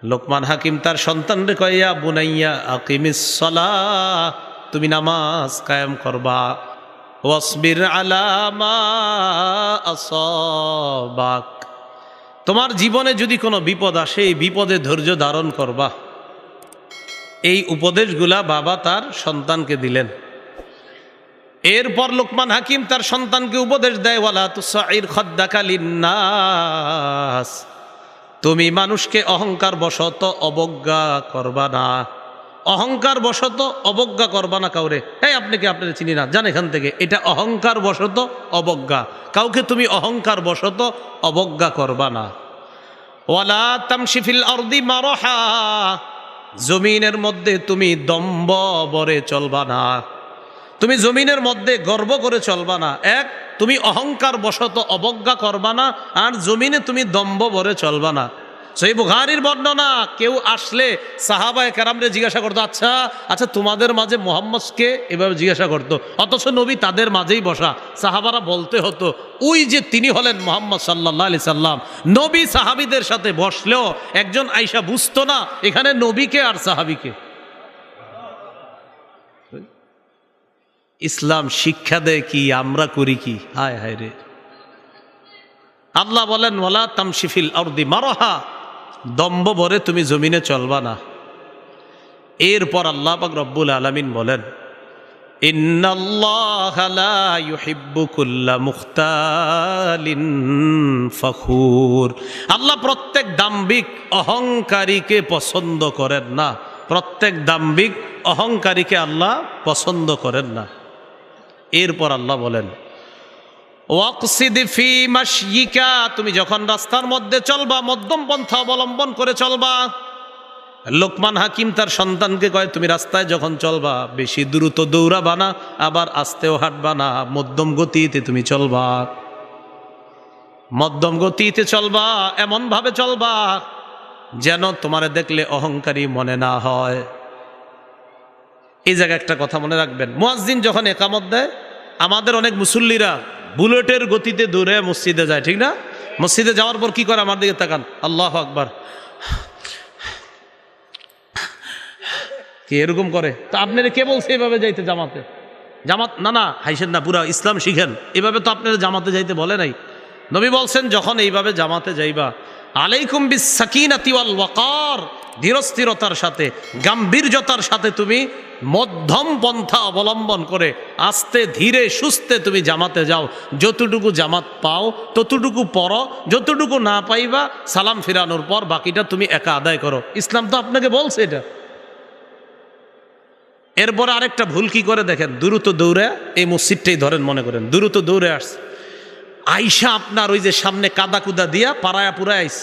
লোকমান হাকিম তার সন্তানরে কয়, ইয়া বুনাইয়া আকিমিস সালাহ, তুমি নামাজ কায়েম করবা, ওয়াসবির আলা মা আসাবাক, তোমার জীবনে যদি কোনো বিপদ আসে এই বিপদে ধৈর্য ধারণ করবা। এই উপদেশগুলা বাবা তার সন্তানকে দিলেন। এরপর লোকমান হাকিম তার সন্তানকে উপদেশ দেয়, ওয়ালা তুসাইর খাদ্দাকা লিন্নাস, তুমি মানুষকে অহংকার বশত অবজ্ঞা করবা না, অহংকার বশত অবজ্ঞা করবা না কাউরে। এই আপনি কি, আপনারা চিনি না, জান এখান থেকে, এটা অহংকার বশত অবজ্ঞা, কাউকে তুমি অহংকার বশত অবজ্ঞা করবা না। ওয়ালা তামশি ফিল আরদি মারহা, জমিনের মধ্যে তুমি দম্ভ ভরে চলবা না, তুমি জমিনের মধ্যে গর্ব করে চলবা না। এক, তুমি অহংকার বশত অবজ্ঞা করবা না, আর জমিনে তুমি দম্ভ ভরে চলবা না। সহিহ বুখারীর বর্ণনা, কেউ আসলে সাহাবায়ে কেরামরে জিজ্ঞাসা করতো, আচ্ছা আচ্ছা তোমাদের মাঝে মুহাম্মদকে, এভাবে জিজ্ঞাসা করতো, অথচ নবী তাদের মাঝেই বসা। সাহাবারা বলতে হতো, ওই যে তিনি হলেন মুহাম্মদ সাল্লাল্লাহু আলাইহি সাল্লাম। নবী সাহাবীদের সাথে বসলেও একজন আয়েশা বুঝতো না এখানে নবীকে আর সাহাবীকে। ইসলাম শিক্ষা দেয় কি, আমরা করি কি? হায় হায় রে। আল্লাহ বলেন, ওয়ালা তামশি ফিল আরদি মারহা, দম্ভ ভরে তুমি জমিনে চলবা না। এরপর আল্লাহ পাক রব্বুল আলামিন বলেন, ইন্নাল্লাহা লা ইউহিব্বু কুল্লা মুখতালিন ফখুর, আল্লাহ প্রত্যেক দাম্ভিক অহংকারীকে পছন্দ করেন না, প্রত্যেক দাম্ভিক অহংকারীকে আল্লাহ পছন্দ করেন না। এরপর আল্লাহ বলেন, ওয়াকসিদ ফি মাশয়িকা, তুমি যখন রাস্তার মধ্যে চলবা মধ্যম পন্থা অবলম্বন করে চলবা। লোকমান হাকিম তার সন্তানকে কয়, তুমি রাস্তায় যখন চলবা বেশি দ্রুত দৌড়াবা না, আবার আস্তেও হাঁটবা না, মধ্যম গতিতে তুমি চলবা, মধ্যম গতিতে চলবা, এমন ভাবে চলবা যেন তোমারে দেখলে অহংকারী মনে না হয়। এই জায়গায় একটা কথা মনে রাখবেন, মুয়াজ্জিন যখন একামত দেয়, আমাদের অনেক মুসল্লিরা বুলেটের গতিতে দৌড়ে মসজিদে যায়, ঠিক না? মসজিদে যাওয়ার পর কি করে, আমার দিকে তাকান, আল্লাহু আকবার, কি এরকম করে? তো আপনারা কে বলছে এভাবে যাইতে জামাতে? জামাত না, না হাইসেন না, পুরা ইসলাম শিখেন। এভাবে তো আপনারা জামাতে যাইতে বলে নাই। নবী বলছেন, যখন এইভাবে জামাতে যাইবা, আলাইকুম বিস সাকিনাতি ওয়াল ওয়াকার, ধীরস্থিরতার সাথে গাম্ভীর্যতার সাথে তুমি মধ্যম পন্থা অবলম্বন করে আস্তে ধীরে সুস্থে তুমি জামাতে যাও। যতটুকু জামাত পাও ততটুকু পড়ো, যতটুকু না পাইবা সালাম ফিরানোর পর বাকিটা তুমি একা আদায় করো। ইসলাম তো আপনাকে বলছে এটা। এরপর আরেকটা ভুল কি করে দেখেন, দ্রুত দৌড়ে এই মসজিদটাই ধরেন, মনে করেন দ্রুত দৌড়ে আসছে, আইসা আপনার ওই যে সামনে কাদা কুদা দিয়া পাড়ায়া পুরায় আইস,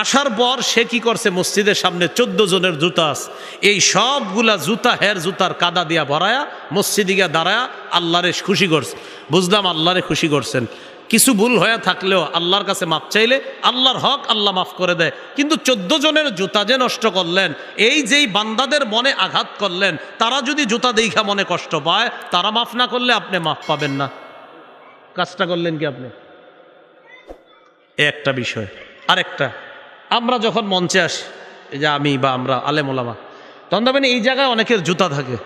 আসার পর সে কি করছে, মসজিদের সামনে 14 জনের জুতা আছে, এই সবগুলা জুতা হের জুতার কাদা দিয়া ভরায়া মসজিদে গিয়া দাঁড়ায়া আল্লাহরে খুশি করছে। বুঝলাম আল্লাহরে খুশি করছেন, কিছু ভুল হয়ে থাকলেও আল্লাহর কাছে মাপ চাইলে আল্লাহর হক আল্লাহ মাফ করে দেয়। কিন্তু 14 জনের জুতা যে নষ্ট করলেন, এই যেই বান্দাদের মনে আঘাত করলেন, তারা যদি জুতা দেখা মনে কষ্ট পায়, তারা মাফ না করলে আপনি মাফ পাবেন না। কাজটা করলেন কি আপনি? একটা বিষয়। আরেকটা, আমরা যখন মঞ্চে আসি, এই যে আমি বা আমরা আলেম ওলামা, তখন দেখবেন এই জায়গায় অনেকের জুতা থাকে,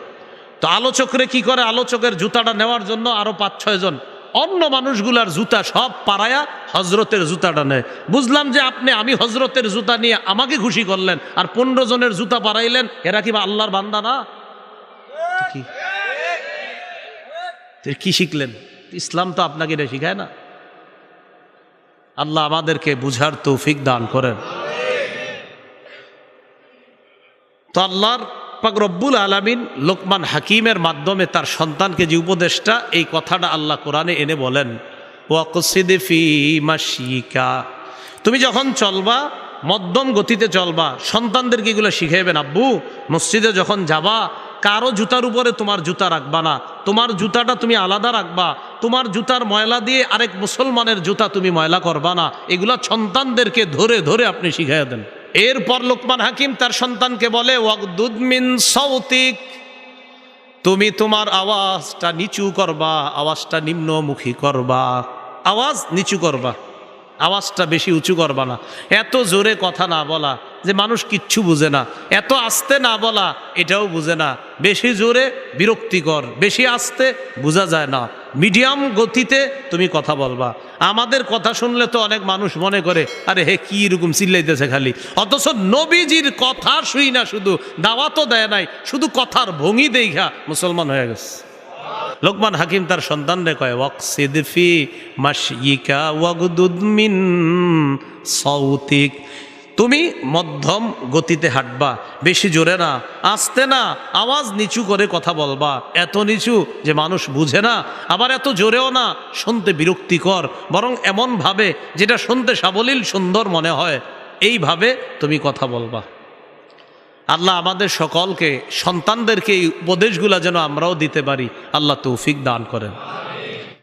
তো আলোচকরে কি করে, আলোচকের জুতাটা নেওয়ার জন্য আরো 5-6 জন অন্য মানুষগুলার জুতা সব পাড়ায়া হজরতের জুতাটা নেয়। বুঝলাম যে আমি হজরতের জুতা নিয়ে আমাকে খুশি করলেন, আর 15 জনের জুতা পাড়াইলেন, এরা কি আল্লাহর বান্দা না? কি শিখলেন? ইসলাম তো আপনাকে এটা শিখায় না। আল্লাহ আমাদেরকে বুঝার তৌফিক দান করেন। তো আল্লাহর পাক রব্বুল আলামিন লোকমান হাকিমের মাধ্যমে তার সন্তানকে যে উপদেশটা, এই কথাটা আল্লাহ কোরআনে এনে বলেন, ওয়াকসিদ ফি মাশয়িকা, তুমি যখন চলবা মধ্যম গতিতে চলবা। সন্তানদেরকে এগুলো শিখাইবেন, আব্বু মসজিদে যখন যাবা কারো জুতার উপরে তোমার জুতা রাখবা না, তোমার জুতাটা তুমি আলাদা রাখবা, তোমার জুতার ময়লা দিয়ে আরেক মুসলমানের জুতা তুমি ময়লা করবা না। এগুলা সন্তানদেরকে ধরে ধরে আপনি শিখাইয়া দেন। এরপর লোকমান হাকিম তার সন্তানকে বলে, ওয়াগদুদ মিন সাউতিক, তুমি তোমার আওয়াজটা নিচু করবা, আওয়াজটা নিম্নমুখী করবা, আওয়াজ নিচু করবা, আওয়াজটা বেশি উঁচু করবা না, এত জোরে কথা না বলা। যে মানুষ কিচ্ছু বুঝে না, এত আস্তে না বলা এটাও বুঝে না, বেশি জোরে বিরক্তিকর, বেশি আস্তে বোঝা যায় না, মিডিয়াম গতিতে তুমি কথা বলবা। আমাদের কথা শুনলে তো অনেক মানুষ মনে করে আরে হে কি এরকম চিল্লাইতেছে খালি, অথচ নবীজির কথা শুই না, শুধু দাওয়াতও দেয় নাই, শুধু কথার ভঙ্গি দেখা মুসলমান হয়ে গেছে। লোকমান হাকিম তার সন্তানরে কয় ওয়াকসিদ ফি মাশয়িকা ওয়াগদুদ মিন সাউতিক, তুমি মধ্যম গতিতে হাঁটবা, বেশি জোরে না, আস্তে না, আওয়াজ নিচু করে কথা বলবা, এত নিচু যে মানুষ বুঝে না, আবার এত জোরেও না শুনতে বিরক্তিকর, বরং এমনভাবে যেটা শুনতে সাবলীল সুন্দর মনে হয়, এইভাবে তুমি কথা বলবা। আল্লাহ আমাদের সকলকে, সন্তানদেরকে এই উপদেশগুলা যেন আমরাও দিতে পারি, আল্লাহ তৌফিক দান করেন।